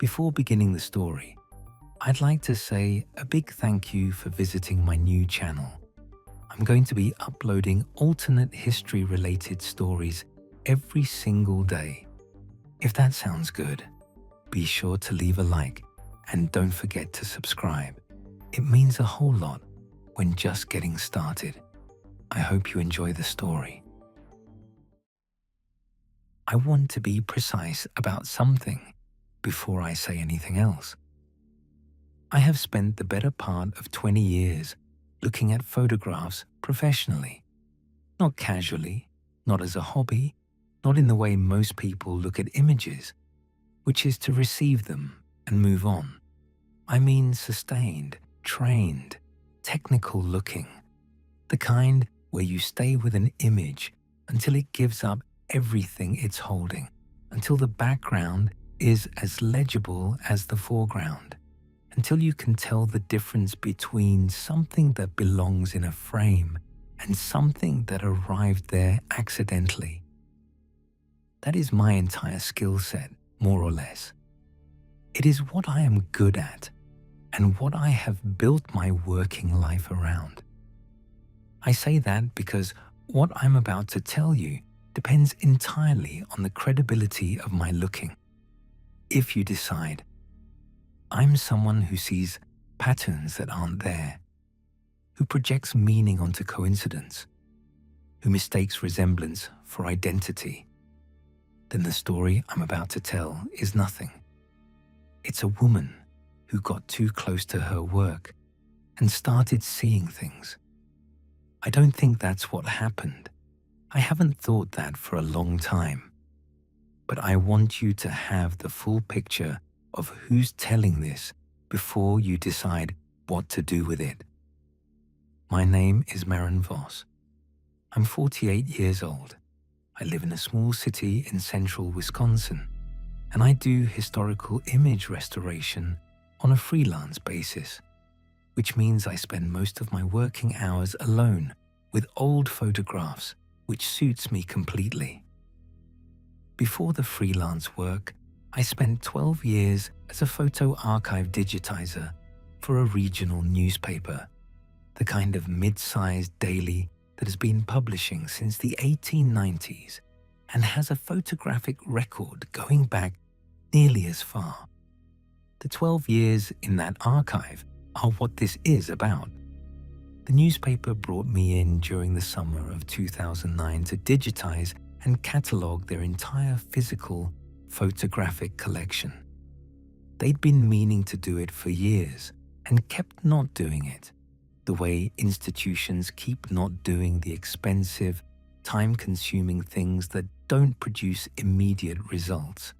Before beginning the story, I'd like to say a big thank you for visiting my new channel. I'm going to be uploading alternate history-related stories every single day. If that sounds good, be sure to leave a like and don't forget to subscribe. It means a whole lot when just getting started. I hope you enjoy the story. I want to be precise about something before I say anything else. I have spent the better part of 20 years looking at photographs professionally, not casually, not as a hobby, not in the way most people look at images, which is to receive them and move on. I mean sustained, trained, technical looking, the kind where you stay with an image until it gives up everything it's holding, until the background is as legible as the foreground, until you can tell the difference between something that belongs in a frame and something that arrived there accidentally. That is my entire skill set, more or less. It is what I am good at and what I have built my working life around. I say that because what I'm about to tell you depends entirely on the credibility of my looking. If you decide, I'm someone who sees patterns that aren't there, who projects meaning onto coincidence, who mistakes resemblance for identity, then the story I'm about to tell is nothing. It's a woman who got too close to her work and started seeing things. I don't think that's what happened. I haven't thought that for a long time. But I want you to have the full picture of who's telling this before you decide what to do with it. My name is Maren Voss. I'm 48 years old. I live in a small city in central Wisconsin, and I do historical image restoration on a freelance basis, which means I spend most of my working hours alone with old photographs, which suits me completely. Before the freelance work, I spent 12 years as a photo archive digitizer for a regional newspaper, the kind of mid-sized daily that has been publishing since the 1890s and has a photographic record going back nearly as far. The 12 years in that archive are what this is about. The newspaper brought me in during the summer of 2009 to digitize and catalog their entire physical photographic collection. They'd been meaning to do it for years and kept not doing it, the way institutions keep not doing the expensive, time-consuming things that don't produce immediate results.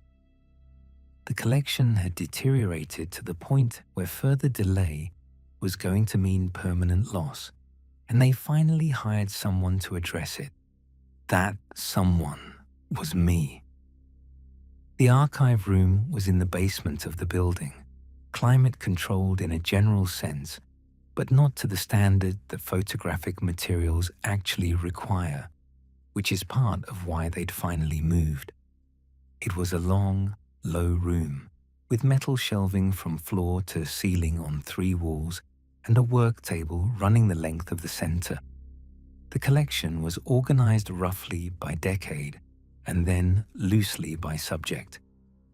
The collection had deteriorated to the point where further delay was going to mean permanent loss, and they finally hired someone to address it. That someone was me. The archive room was in the basement of the building, climate-controlled in a general sense, but not to the standard that photographic materials actually require, which is part of why they'd finally moved. It was a long, low room, with metal shelving from floor to ceiling on 3 walls and a work table running the length of the center. The collection was organized roughly by decade and then loosely by subject: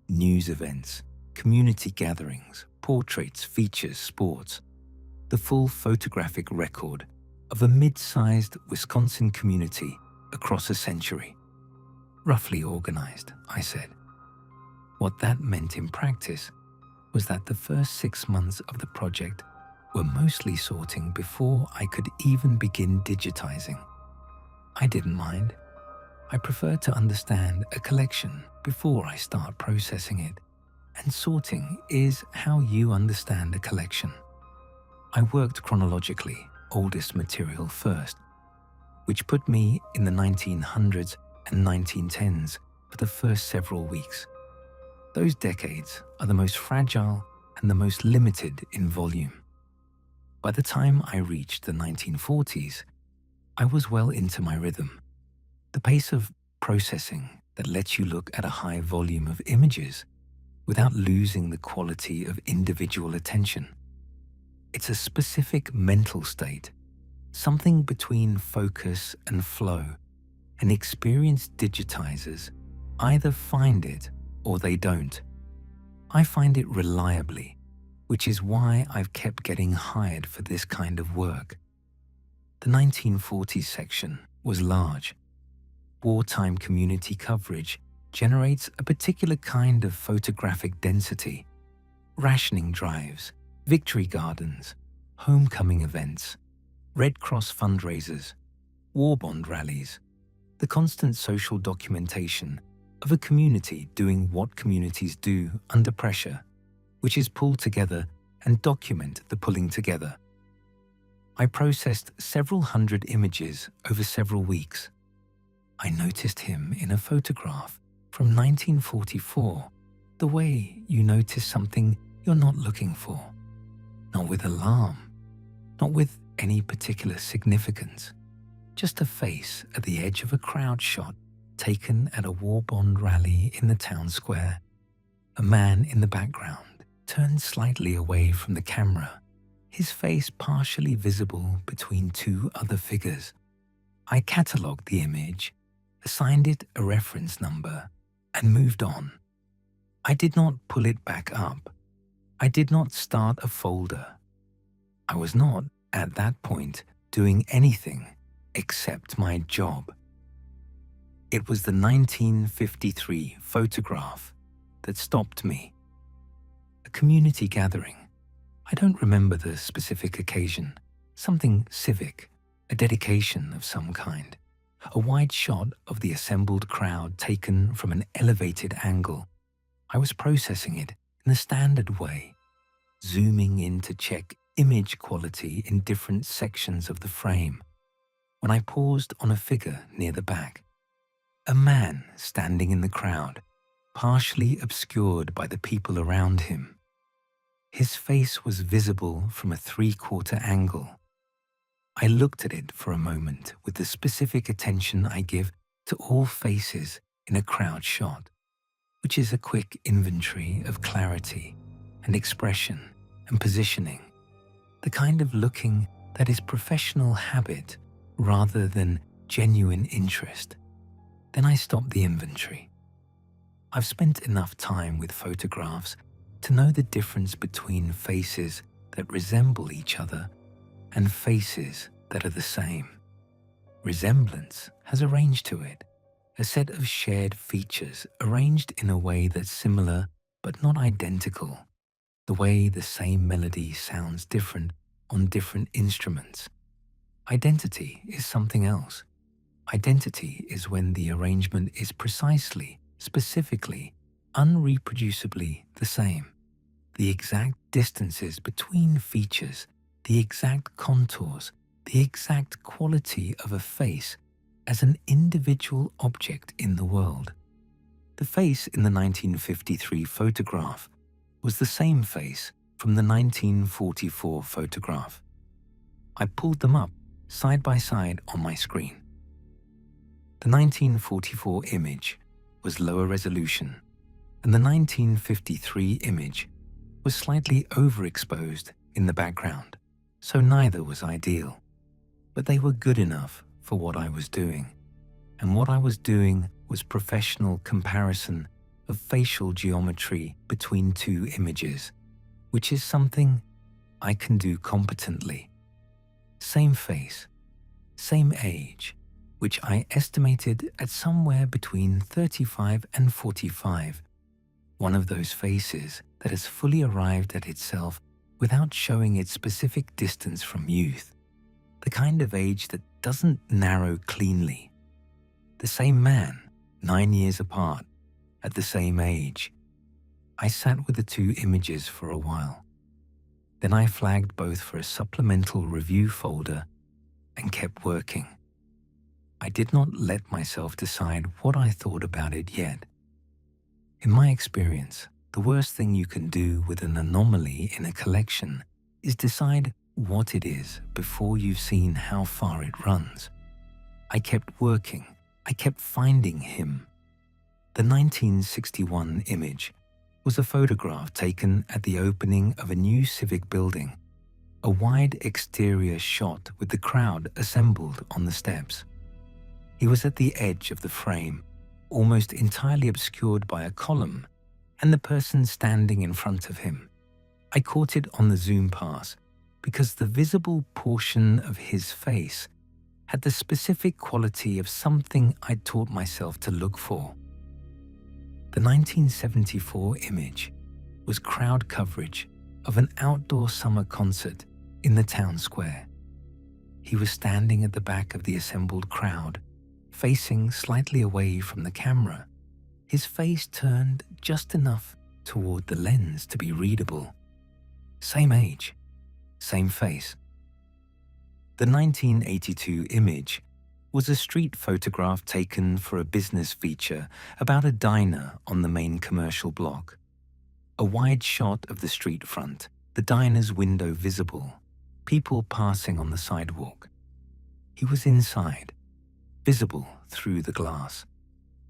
news events, community gatherings, portraits, features, sports. The full photographic record of a mid-sized Wisconsin community across a century. Roughly organized, I said. What that meant in practice was that the first 6 months of the project were mostly sorting before I could even begin digitizing. I didn't mind. I prefer to understand a collection before I start processing it, and sorting is how you understand a collection. I worked chronologically, oldest material first, which put me in the 1900s and 1910s for the first several weeks. Those decades are the most fragile and the most limited in volume. By the time I reached the 1940s, I was well into my rhythm. The pace of processing that lets you look at a high volume of images without losing the quality of individual attention. It's a specific mental state, something between focus and flow, and experienced digitizers either find it or they don't. I find it reliably, which is why I've kept getting hired for this kind of work. The 1940s section was large. Wartime community coverage generates a particular kind of photographic density. Rationing drives, victory gardens, homecoming events, Red Cross fundraisers, war bond rallies, the constant social documentation of a community doing what communities do under pressure, which is pull together and document the pulling together. I processed several hundred images over several weeks. I noticed him in a photograph from 1944, the way you notice something you're not looking for. Not with alarm, not with any particular significance, just a face at the edge of a crowd shot taken at a war bond rally in the town square. A man in the background turned slightly away from the camera, his face partially visible between two other figures. I catalogued the image, assigned it a reference number, and moved on. I did not pull it back up. I did not start a folder. I was not, at that point, doing anything except my job. It was the 1953 photograph that stopped me. A community gathering. I don't remember the specific occasion. Something civic, a dedication of some kind. A wide shot of the assembled crowd taken from an elevated angle. I was processing it in the standard way, zooming in to check image quality in different sections of the frame, when I paused on a figure near the back. A man standing in the crowd, partially obscured by the people around him. His face was visible from a 3/4 angle. I looked at it for a moment with the specific attention I give to all faces in a crowd shot, which is a quick inventory of clarity and expression and positioning, the kind of looking that is professional habit rather than genuine interest. Then I stopped the inventory. I've spent enough time with photographs to know the difference between faces that resemble each other and faces that are the same. Resemblance has a range to it, a set of shared features arranged in a way that's similar but not identical, the way the same melody sounds different on different instruments. Identity is something else. Identity is when the arrangement is precisely, specifically, unreproducibly the same. The exact distances between features, the exact contours, the exact quality of a face as an individual object in the world. The face in the 1953 photograph was the same face from the 1944 photograph. I pulled them up side by side on my screen. The 1944 image was lower resolution, and the 1953 image was slightly overexposed in the background, so neither was ideal. But they were good enough for what I was doing, and what I was doing was professional comparison of facial geometry between two images, which is something I can do competently. Same face, same age, which I estimated at somewhere between 35 and 45, one of those faces that has fully arrived at itself without showing its specific distance from youth, the kind of age that doesn't narrow cleanly. The same man, 9 years apart, at the same age. I sat with the two images for a while. Then I flagged both for a supplemental review folder and kept working. I did not let myself decide what I thought about it yet. In my experience, the worst thing you can do with an anomaly in a collection is decide what it is before you've seen how far it runs. I kept working. I kept finding him. The 1961 image was a photograph taken at the opening of a new civic building, a wide exterior shot with the crowd assembled on the steps. He was at the edge of the frame, almost entirely obscured by a column, and the person standing in front of him. I caught it on the zoom pass because the visible portion of his face had the specific quality of something I'd taught myself to look for. The 1974 image was crowd coverage of an outdoor summer concert in the town square. He was standing at the back of the assembled crowd, facing slightly away from the camera, his face turned just enough toward the lens to be readable. Same age, same face. The 1982 image was a street photograph taken for a business feature about a diner on the main commercial block. A wide shot of the street front, the diner's window visible, people passing on the sidewalk. He was inside, visible through the glass,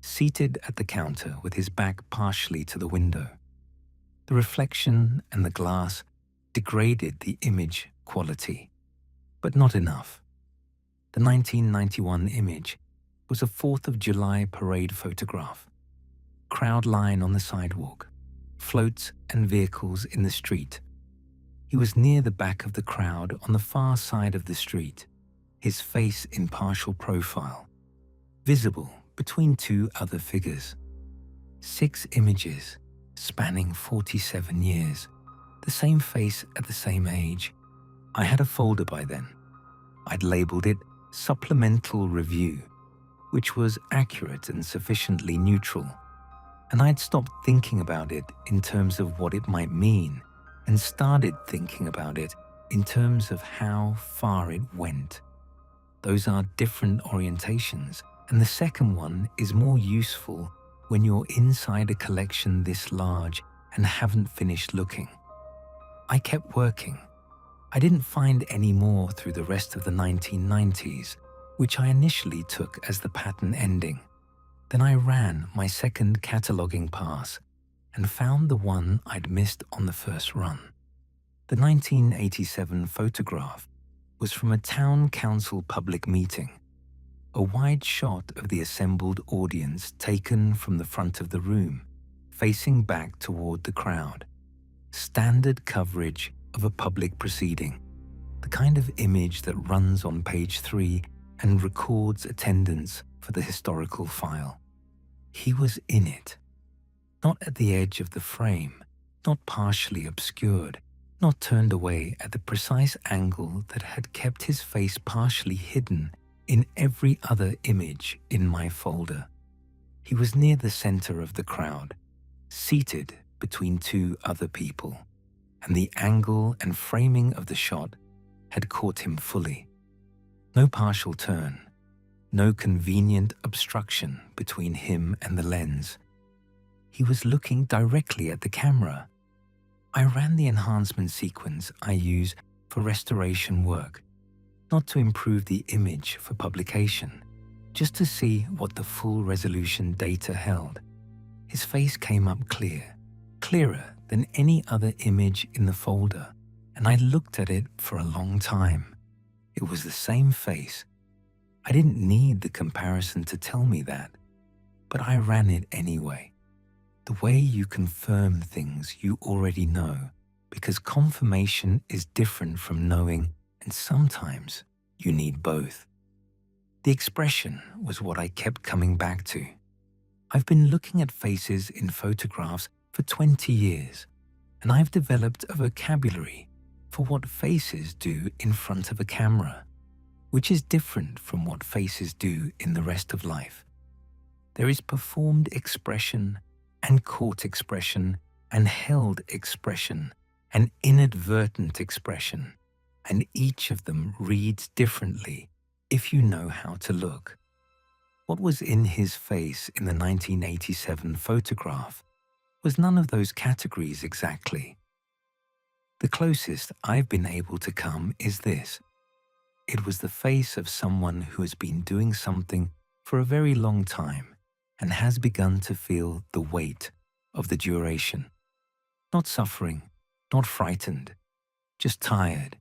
seated at the counter with his back partially to the window. The reflection and the glass degraded the image quality, but not enough. The 1991 image was a 4th of July parade photograph. Crowd line on the sidewalk, floats and vehicles in the street. He was near the back of the crowd on the far side of the street, his face in partial profile, visible between two other figures. 6 images spanning 47 years, the same face at the same age. I had a folder by then. I'd labeled it Supplemental Review, which was accurate and sufficiently neutral, and I'd stopped thinking about it in terms of what it might mean and started thinking about it in terms of how far it went. Those are different orientations, and the second one is more useful when you're inside a collection this large and haven't finished looking. I kept working. I didn't find any more through the rest of the 1990s, which I initially took as the pattern ending. Then I ran my second cataloging pass and found the one I'd missed on the first run. The 1987 photograph was from a town council public meeting, a wide shot of the assembled audience taken from the front of the room, facing back toward the crowd. Standard coverage of a public proceeding, the kind of image that runs on page 3 and records attendance for the historical file. He was in it, not at the edge of the frame, not partially obscured, not turned away at the precise angle that had kept his face partially hidden in every other image in my folder. He was near the center of the crowd, seated between 2 other people, and the angle and framing of the shot had caught him fully. No partial turn, no convenient obstruction between him and the lens. He was looking directly at the camera. I ran the enhancement sequence I use for restoration work, not to improve the image for publication, just to see what the full resolution data held. His face came up clear, clearer than any other image in the folder, and I looked at it for a long time. It was the same face. I didn't need the comparison to tell me that, but I ran it anyway. The way you confirm things you already know, because confirmation is different from knowing, and sometimes you need both. The expression was what I kept coming back to. I've been looking at faces in photographs for 20 years, and I've developed a vocabulary for what faces do in front of a camera, which is different from what faces do in the rest of life. There is performed expression and caught expression and held expression and inadvertent expression, and each of them reads differently if you know how to look. What was in his face in the 1987 photograph was none of those categories exactly. The closest I've been able to come is this. It was the face of someone who has been doing something for a very long time and has begun to feel the weight of the duration. Not suffering, not frightened, just tired,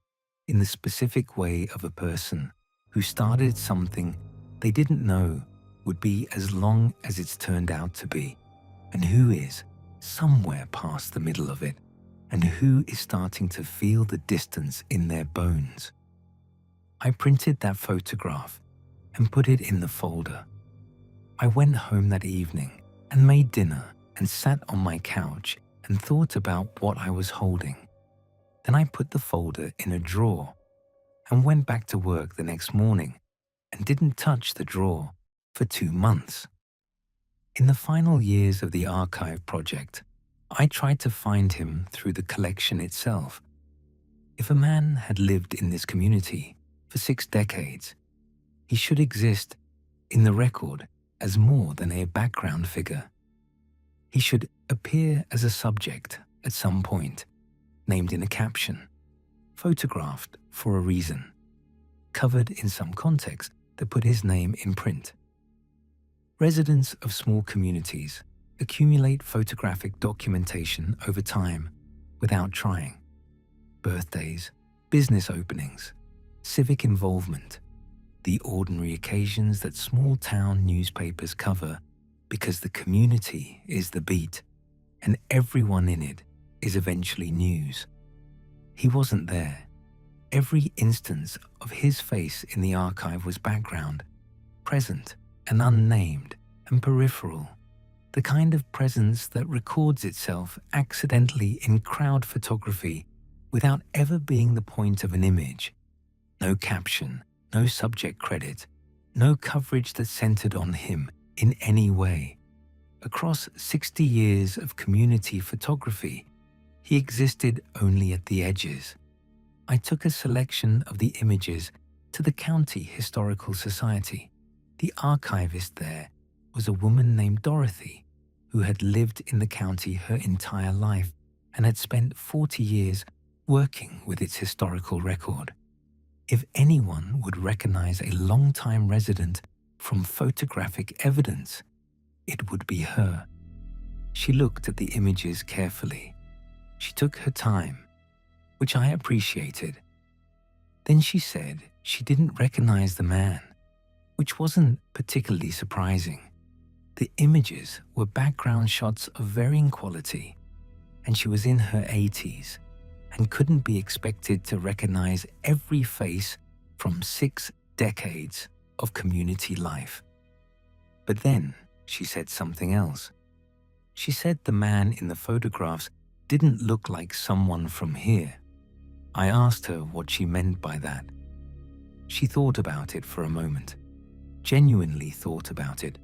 in the specific way of a person who started something they didn't know would be as long as it's turned out to be, and who is somewhere past the middle of it, and who is starting to feel the distance in their bones. I printed that photograph and put it in the folder. I went home that evening and made dinner and sat on my couch and thought about what I was holding. Then I put the folder in a drawer and went back to work the next morning and didn't touch the drawer for 2 months. In the final years of the archive project, I tried to find him through the collection itself. If a man had lived in this community for 6 decades, he should exist in the record as more than a background figure. He should appear as a subject at some point, named in a caption, photographed for a reason, covered in some context that put his name in print. Residents of small communities accumulate photographic documentation over time without trying. Birthdays, business openings, civic involvement, the ordinary occasions that small-town newspapers cover because the community is the beat and everyone in it is eventually news. He wasn't there. Every instance of his face in the archive was background, present and unnamed and peripheral, the kind of presence that records itself accidentally in crowd photography without ever being the point of an image. No caption, no subject credit, no coverage that centered on him in any way. Across 60 years of community photography, he existed only at the edges. I took a selection of the images to the County Historical Society. The archivist there was a woman named Dorothy, who had lived in the county her entire life and had spent 40 years working with its historical record. If anyone would recognize a long-time resident from photographic evidence, it would be her. She looked at the images carefully. She took her time, which I appreciated. Then she said she didn't recognize the man, which wasn't particularly surprising. The images were background shots of varying quality, and she was in her 80s and couldn't be expected to recognize every face from 6 decades of community life. But then she said something else. She said the man in the photographs didn't look like someone from here. I asked her what she meant by that. She thought about it for a moment, genuinely thought about it,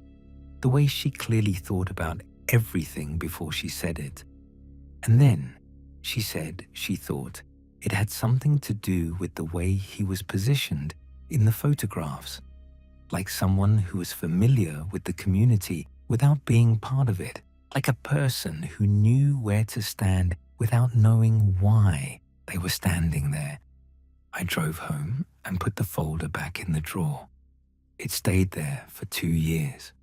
the way she clearly thought about everything before she said it. And then she said she thought it had something to do with the way he was positioned in the photographs, like someone who was familiar with the community without being part of it, like a person who knew where to stand without knowing why they were standing there. I drove home and put the folder back in the drawer. It stayed there for 2 years.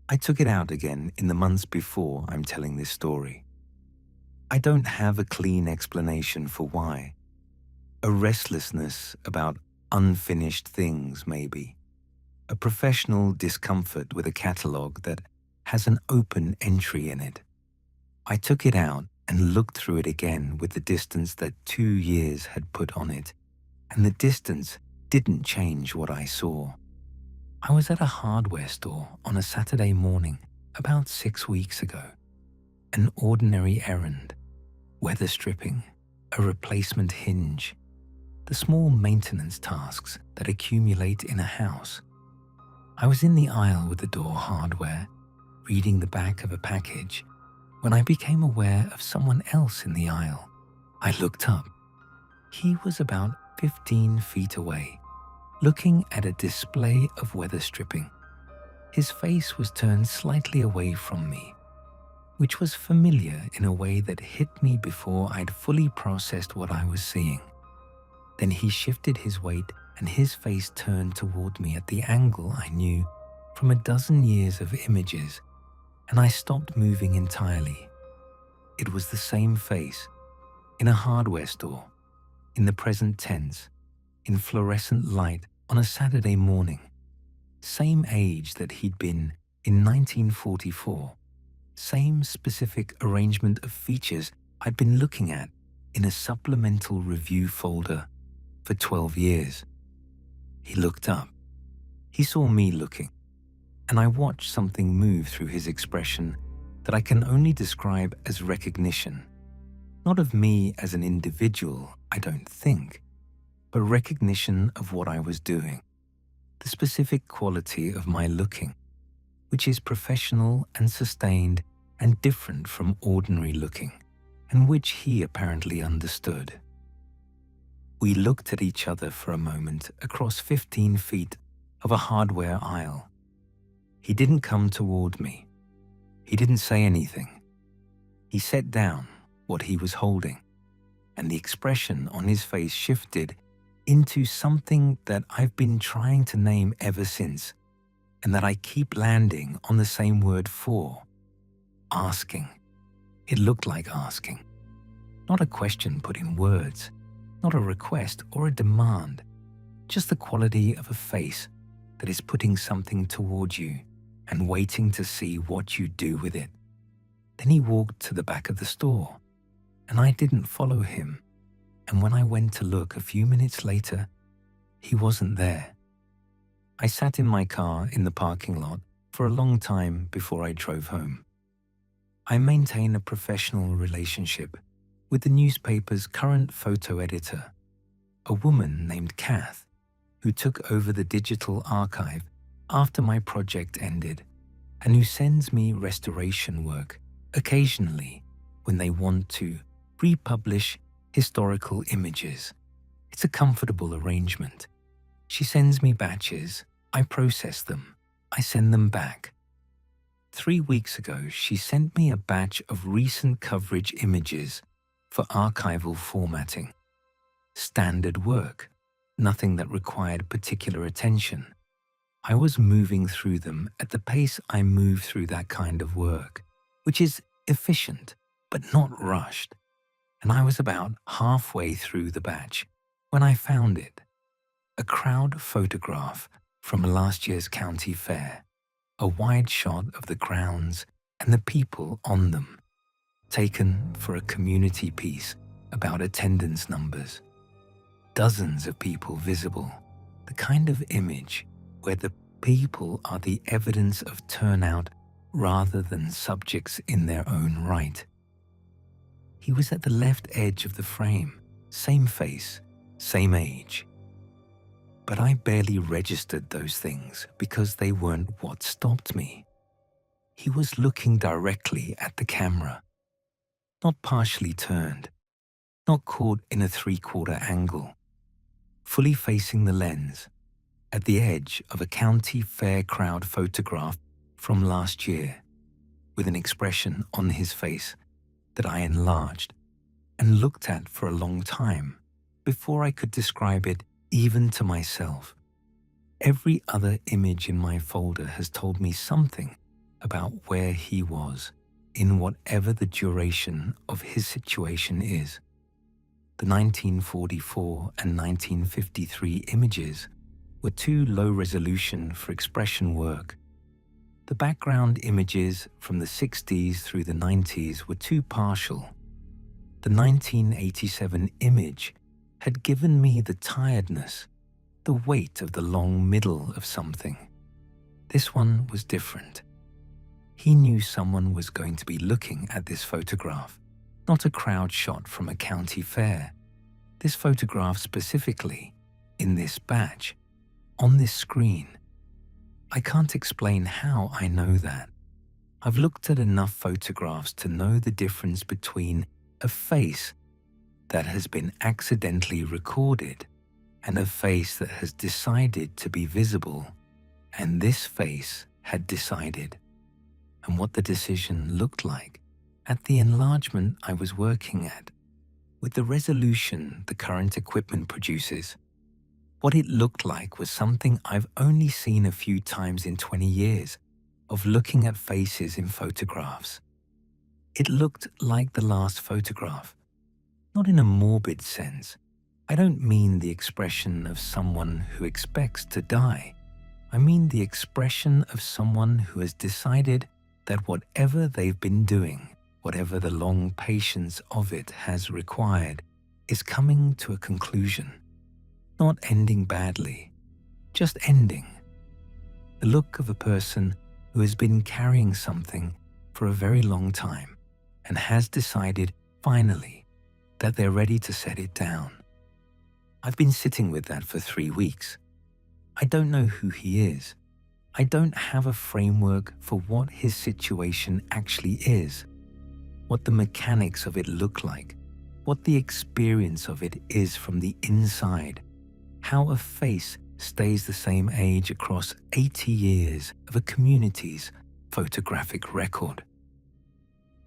I took it out again in the months before I'm telling this story. I don't have a clean explanation for why. A restlessness about unfinished things, maybe. A professional discomfort with a catalogue that has an open entry in it. I took it out and looked through it again with the distance that 2 years had put on it, and the distance didn't change what I saw. I was at a hardware store on a Saturday morning about 6 weeks ago. An ordinary errand, weather stripping, a replacement hinge, the small maintenance tasks that accumulate in a house. I was in the aisle with the door hardware, reading the back of a package, when I became aware of someone else in the aisle. I looked up. He was about 15 feet away, looking at a display of weather stripping. His face was turned slightly away from me, which was familiar in a way that hit me before I'd fully processed what I was seeing. Then he shifted his weight and his face turned toward me at the angle I knew from a dozen years of images, and I stopped moving entirely. It was the same face, in a hardware store, in the present tense, in fluorescent light on a Saturday morning. Same age that he'd been in 1944. Same specific arrangement of features I'd been looking at in a supplemental review folder for 12 years. He looked up. He saw me looking, and I watched something move through his expression that I can only describe as recognition. Not of me as an individual, I don't think, but recognition of what I was doing, the specific quality of my looking, which is professional and sustained and different from ordinary looking, and which he apparently understood. We looked at each other for a moment across 15 feet of a hardware aisle. He didn't come toward me. He didn't say anything. He set down what he was holding, and the expression on his face shifted into something that I've been trying to name ever since, and that I keep landing on the same word for: asking. It looked like asking. Not a question put in words, not a request or a demand, just the quality of a face that is putting something towards you and waiting to see what you do with it. Then he walked to the back of the store, and I didn't follow him. And when I went to look a few minutes later, he wasn't there. I sat in my car in the parking lot for a long time before I drove home. I maintain a professional relationship with the newspaper's current photo editor, a woman named Kath, who took over the digital archive after my project ended, and who sends me restoration work occasionally when they want to republish historical images. It's a comfortable arrangement. She sends me batches, I process them, I send them back. 3 weeks ago, she sent me a batch of recent coverage images for archival formatting. Standard work, nothing that required particular attention. I was moving through them at the pace I move through that kind of work, which is efficient but not rushed. And I was about halfway through the batch when I found it. A crowd photograph from last year's county fair, a wide shot of the grounds and the people on them, taken for a community piece about attendance numbers. Dozens of people visible, the kind of image where the people are the evidence of turnout rather than subjects in their own right. He was at the left edge of the frame, same face, same age. But I barely registered those things because they weren't what stopped me. He was looking directly at the camera, not partially turned, not caught in a 3/4 angle, fully facing the lens, at the edge of a county fair crowd photograph from last year, with an expression on his face that I enlarged and looked at for a long time before I could describe it even to myself. Every other image in my folder has told me something about where he was in whatever the duration of his situation is. The 1944 and 1953 images were too low resolution for expression work. The background images from the 60s through the 90s were too partial. The 1987 image had given me the tiredness, the weight of the long middle of something. This one was different. He knew someone was going to be looking at this photograph, not a crowd shot from a county fair. This photograph specifically, in this batch, on this screen. I can't explain how I know that. I've looked at enough photographs to know the difference between a face that has been accidentally recorded and a face that has decided to be visible, and this face had decided, and what the decision looked like at the enlargement I was working at, with the resolution the current equipment produces. What it looked like was something I've only seen a few times in 20 years of looking at faces in photographs. It looked like the last photograph, not in a morbid sense. I don't mean the expression of someone who expects to die. I mean the expression of someone who has decided that whatever they've been doing, whatever the long patience of it has required, is coming to a conclusion. Not ending badly, just ending. The look of a person who has been carrying something for a very long time and has decided, finally, that they're ready to set it down. I've been sitting with that for 3 weeks. I don't know who he is. I don't have a framework for what his situation actually is, what the mechanics of it look like, what the experience of it is from the inside, how a face stays the same age across 80 years of a community's photographic record.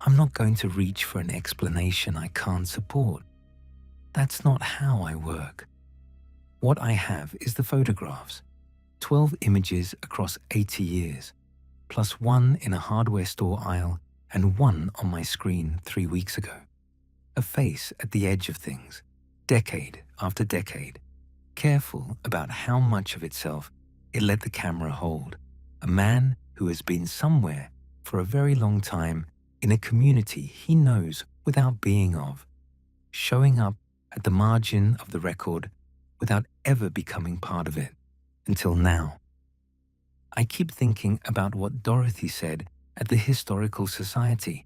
I'm not going to reach for an explanation I can't support. That's not how I work. What I have is the photographs, 12 images across 80 years, plus one in a hardware store aisle and one on my screen 3 weeks ago. A face at the edge of things, decade after decade, careful about how much of itself it let the camera hold. A man who has been somewhere for a very long time in a community he knows without being of, showing up at the margin of the record without ever becoming part of it, until now. I keep thinking about what Dorothy said at the Historical Society,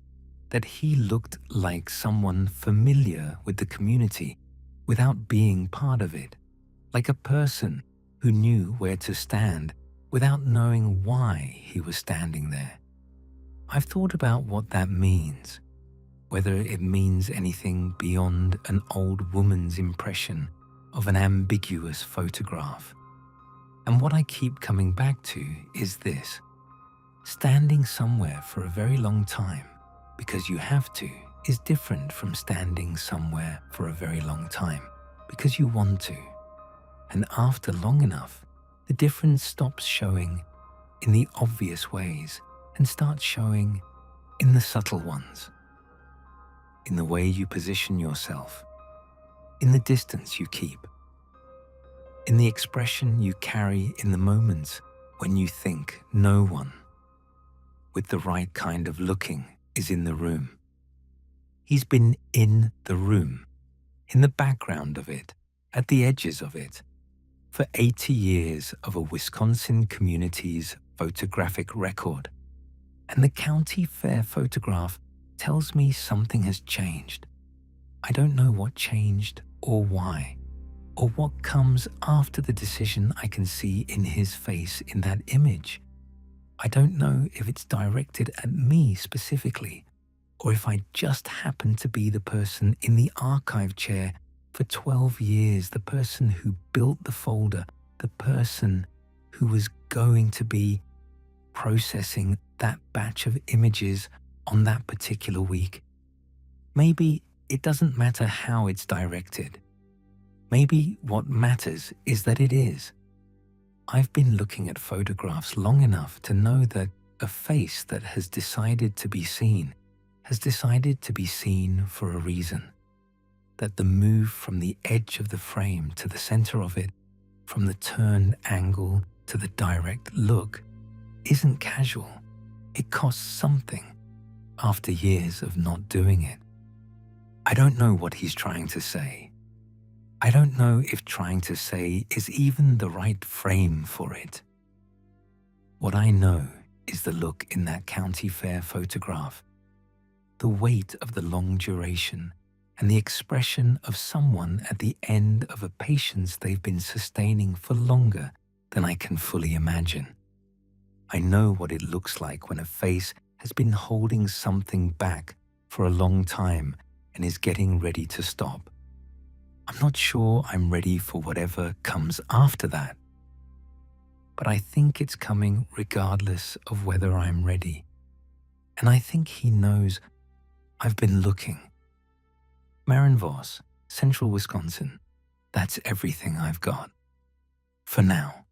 that he looked like someone familiar with the community without being part of it, like a person who knew where to stand without knowing why he was standing there. I've thought about what that means, whether it means anything beyond an old woman's impression of an ambiguous photograph. And what I keep coming back to is this: standing somewhere for a very long time because you have to is different from standing somewhere for a very long time because you want to. And after long enough, the difference stops showing in the obvious ways and starts showing in the subtle ones, in the way you position yourself, in the distance you keep, in the expression you carry in the moments when you think no one with the right kind of looking is in the room. He's been in the room, in the background of it, at the edges of it, for 80 years of a Wisconsin community's photographic record. And the county fair photograph tells me something has changed. I don't know what changed or why, or what comes after the decision I can see in his face in that image. I don't know if it's directed at me specifically, or if I just happen to be the person in the archive chair for 12 years, the person who built the folder, the person who was going to be processing that batch of images on that particular week. Maybe it doesn't matter how it's directed. Maybe what matters is that it is. I've been looking at photographs long enough to know that a face that has decided to be seen has decided to be seen for a reason. That the move from the edge of the frame to the center of it, from the turned angle to the direct look, isn't casual. It costs something after years of not doing it. I don't know what he's trying to say. I don't know if trying to say is even the right frame for it. What I know is the look in that county fair photograph, the weight of the long duration, and the expression of someone at the end of a patience they've been sustaining for longer than I can fully imagine. I know what it looks like when a face has been holding something back for a long time and is getting ready to stop. I'm not sure I'm ready for whatever comes after that, but I think it's coming regardless of whether I'm ready. And I think he knows I've been looking. Maren Voss, Central Wisconsin. That's everything I've got. For now.